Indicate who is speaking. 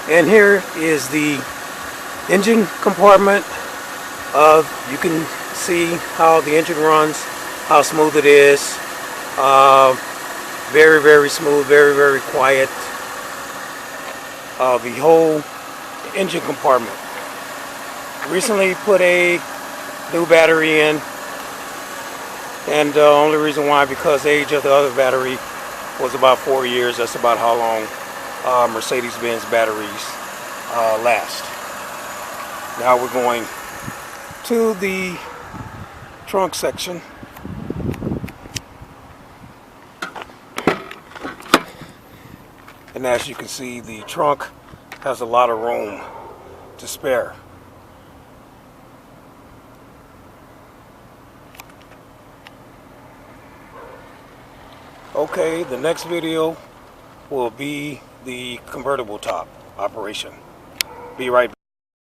Speaker 1: And here is the engine compartment. You can see how the engine runs, how smooth it is. Very, very smooth, very, very quiet. The whole engine compartment. Recently put a new battery in, and the only reason why, because the age of the other battery was about 4 years. That's about how long Mercedes Benz batteries last. Now we're going to the trunk section. And as you can see, the trunk has a lot of room to spare. Okay, the next video will be the convertible top operation. Be right back.